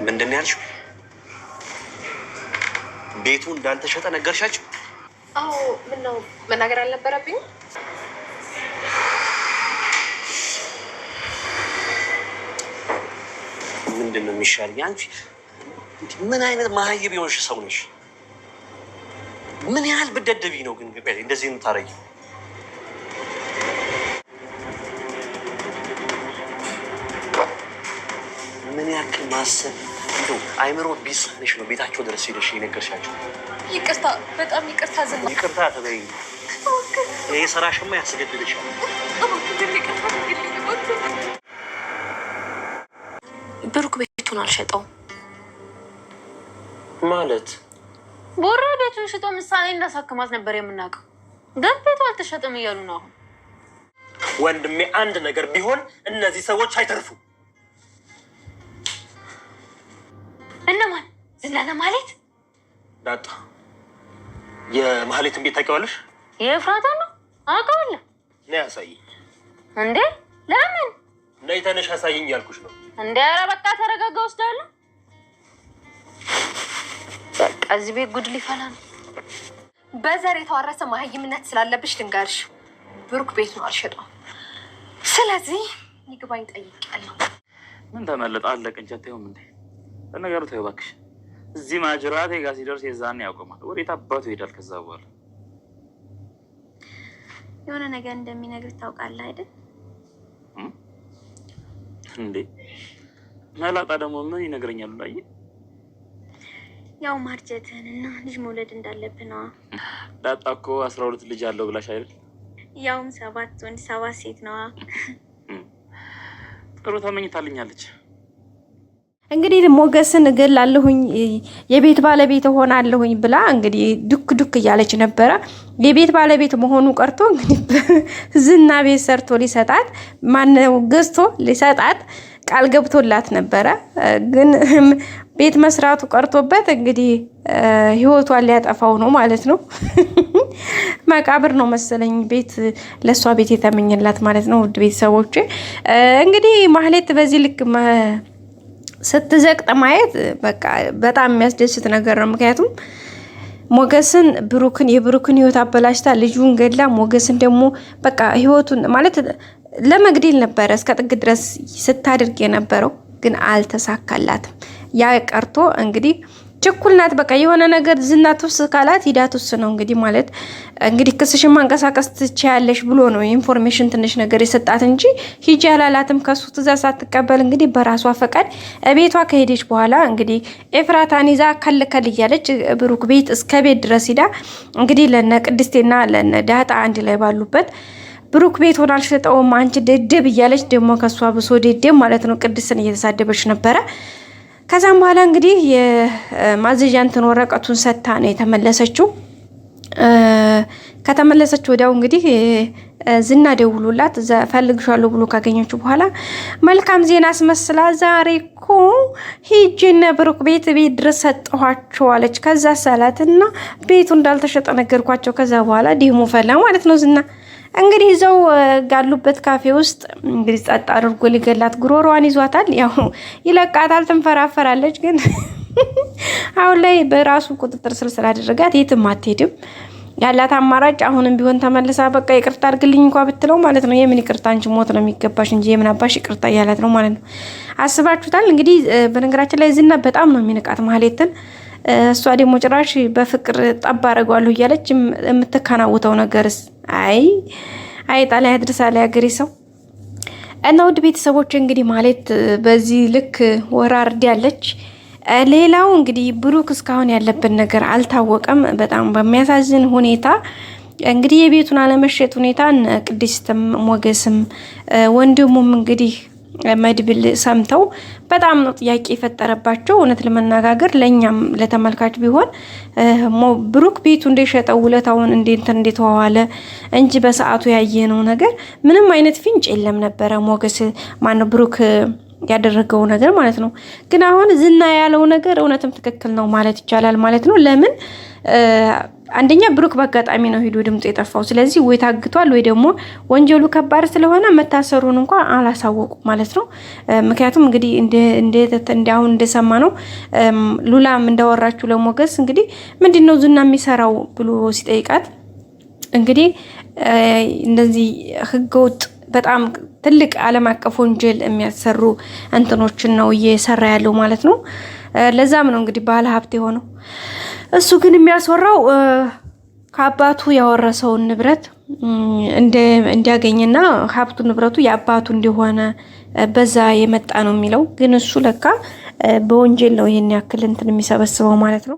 ምንድን ያልሽው? ቤቱ እንዳልተሸጠ ነገርሻቸው? አዎ። ምን ነው መናገር አልነበረብኝም? ምንድን ነው የሚሻለኝ? አንቺ ምን አይነት መሀይብ የሆንሽ ሰው ነሽ? ምን ያህል ብትደደቢ ነው ግን እንደዚህ የምታረጊ? ምን ያክል ማሰብ አይምሮ ቢሳነሽ ነው ቤታቸው ድረስ ሄደሽ የነገርሻቸው? ይቅርታ፣ በጣም ይቅርታ ዝና። ይቅርታ ተበይኝ። ይሄ ስራሽማ ያስገድልሻል። ብሩክ ቤቱን አልሸጠውም ማለት? ቦራ ቤቱን ሽጦ ምሳሌ እንዳሳክማት ነበር የምናውቀው፣ ግን ቤቱ አልተሸጠም እያሉ ነው አሁን። ወንድሜ አንድ ነገር ቢሆን እነዚህ ሰዎች አይተርፉ። እነማን? ዝናና ማለት ዳጣ የማህሌትን ቤት ታውቂዋለሽ? የፍራታ ነው አውቀዋለሁ። ነይ አሳይኝ። እንዴ ለምን? ነይ ተነሽ አሳይኝ ያልኩሽ ነው። እንዴ ኧረ በቃ ተረጋጋ፣ ወስዳለሁ። በቃ እዚህ ቤት ጉድ ሊፈላ ነው። በዘር የተዋረሰ መሀይምነት ስላለብሽ ልንገርሽ፣ ብሩክ ቤቱን አልሸጠውም። ስለዚህ ይግባኝ ጠይቄያለሁ። ምን ተመለጠ? አለቀ እንጂ አታየውም እንዴ? ለነገሩ ተይው እባክሽ። እዚህ ማጅራቴ ጋር ሲደርስ የዛኔ ያውቀማል። ወዴት አባቱ ይሄዳል ከዛ በኋላ? የሆነ ነገር እንደሚነግር ታውቃለህ አይደል? እንዴ መላጣ ደግሞ ምን ይነግረኛል? ላይ ያው ማርጀትህንና ልጅ መውለድ እንዳለብህ ነው። ዳጣ እኮ 12 ልጅ አለው ብላሽ አይደል? ያውም 7 ወንድ 7 ሴት ነው። ጥሩ ተመኝታልኛለች። እንግዲህ ሞገስን እገላለሁኝ የቤት ባለቤት ሆናለሁኝ ብላ እንግዲህ ዱክ ዱክ እያለች ነበረ። የቤት ባለቤት መሆኑ ቀርቶ እንግዲህ ዝና ቤት ሰርቶ ሊሰጣት ማነው ገዝቶ ሊሰጣት ቃል ገብቶላት ነበረ። ግን ቤት መስራቱ ቀርቶበት እንግዲህ ህይወቷን ሊያጠፋው ነው ማለት ነው። መቃብር ነው መሰለኝ ቤት ለሷ ቤት የተመኘላት ማለት ነው። ውድ ቤተሰቦቼ እንግዲህ ማህሌት በዚህ ልክ ስትዘቅጥ ማየት በቃ በጣም የሚያስደስት ነገር ነው። ምክንያቱም ሞገስን የብሩክን ህይወት አበላሽታ ልጁን ገድላ ሞገስን ደግሞ በቃ ህይወቱን ማለት ለመግደል ነበረ እስከ ጥግ ድረስ ስታደርግ የነበረው፣ ግን አልተሳካላትም። ያ ቀርቶ እንግዲህ ችኩል ናት። በቃ የሆነ ነገር ዝና ትውስ ካላት ሂዳ ትውስ ነው እንግዲህ ማለት እንግዲህ ክስሽን ማንቀሳቀስ ትችያለሽ ብሎ ነው ኢንፎርሜሽን ትንሽ ነገር የሰጣት እንጂ ሂጂ አላላትም። ከሱ ትእዛዝ ሳትቀበል እንግዲህ በራሷ ፈቃድ ቤቷ ከሄደች በኋላ እንግዲህ ኤፍራታን ይዛ ከልከል እያለች ብሩክ ቤት እስከ ቤት ድረስ ሂዳ እንግዲህ ለነ ቅድስቴና ለነ ዳጣ አንድ ላይ ባሉበት ብሩክ ቤት ሆና አልሸጠውም አንቺ ደደብ እያለች ደግሞ ከሷ ብሶ ደደብ ማለት ነው ቅድስትን እየተሳደበች ነበረ። ከዛም በኋላ እንግዲህ የማዘዣ እንትን ወረቀቱን ሰታ ነው የተመለሰችው። ከተመለሰች ወዲያው እንግዲህ ዝና ደውሎላት ፈልግሻለሁ ብሎ ካገኘችው በኋላ መልካም ዜና አስመስላ ዛሬ እኮ ሂጂና ብሩክ ቤት ድረስ ሰጠኋቸው አለች። ከዛ ሰላትና ቤቱ እንዳልተሸጠ ነገርኳቸው። ከዛ በኋላ ዲሞ ፈላ ማለት ነው። ዝና እንግዲህ እዛው ጋሉበት ካፌ ውስጥ እንግዲህ ጸጥ አድርጎ ሊገላት ጉሮሮዋን ይዟታል። ያው ይለቃታል፣ ትንፈራፈራለች። ግን አሁን ላይ በራሱ ቁጥጥር ስር ስላደረጋት የትም አትሄድም። ያላት አማራጭ አሁንም ቢሆን ተመልሳ በቃ ይቅርታ አድርግልኝ እንኳን ብትለው ማለት ነው የምን ይቅርታ አንቺ ሞት ነው የሚገባሽ እንጂ የምን አባሽ ይቅርታ እያላት ነው ማለት ነው። አስባችሁታል? እንግዲህ በነገራችን ላይ ዝና በጣም ነው የሚንቃት ማህሌትን። እሷ ደግሞ ጭራሽ በፍቅር ጠባ አደርገዋለሁ እያለች የምትከናውተው ነገርስ አይ ጣላ ያድርሳል ያገሬ ሰው። እና ውድ ቤተሰቦች እንግዲህ ማህሌት በዚህ ልክ ወራርድ ያለች። ሌላው እንግዲህ ብሩክ እስካሁን ያለበት ነገር አልታወቀም። በጣም በሚያሳዝን ሁኔታ እንግዲህ የቤቱን አለመሸጥ ሁኔታ ቅድስትም ሞገስም ወንድሙም እንግዲህ መድብል ሰምተው በጣም ነው ጥያቄ የፈጠረባቸው። እውነት ለመናገር ለኛም ለተመልካች ቢሆን ብሩክ ቤቱ እንደሸጠው ውለታውን እንዴት ተዋዋለ እንጂ በሰዓቱ ያየነው ነገር ምንም አይነት ፍንጭ የለም ነበረ። ሞገስ ማነው ብሩክ ያደረገው ነገር ማለት ነው። ግን አሁን ዝና ያለው ነገር እውነትም ትክክል ነው ማለት ይቻላል ማለት ነው። ለምን አንደኛ ብሩክ በአጋጣሚ ነው ሄዶ ድምጽ የጠፋው። ስለዚህ ወይ ታግቷል ወይ ደግሞ ወንጀሉ ከባድ ስለሆነ መታሰሩን እንኳን አላሳወቁ ማለት ነው። ምክንያቱም እንግዲህ አሁን እንደሰማ ነው ሉላም እንዳወራችሁ ለሞገስ እንግዲህ ምንድነው ዝና የሚሰራው ብሎ ሲጠይቃት እንግዲህ እንደዚህ ህገወጥ በጣም ትልቅ ዓለም አቀፍ ወንጀል የሚያሰሩ እንትኖችን ነው እየሰራ ያለው ማለት ነው። ለዛም ነው እንግዲህ ባለ ሀብት የሆነው። እሱ ግን የሚያስወራው ከአባቱ ያወረሰውን ንብረት እንዲያገኝና ሀብቱ ንብረቱ የአባቱ እንደሆነ በዛ የመጣ ነው የሚለው። ግን እሱ ለካ በወንጀል ነው ይሄን ያክል እንትን የሚሰበስበው ማለት ነው።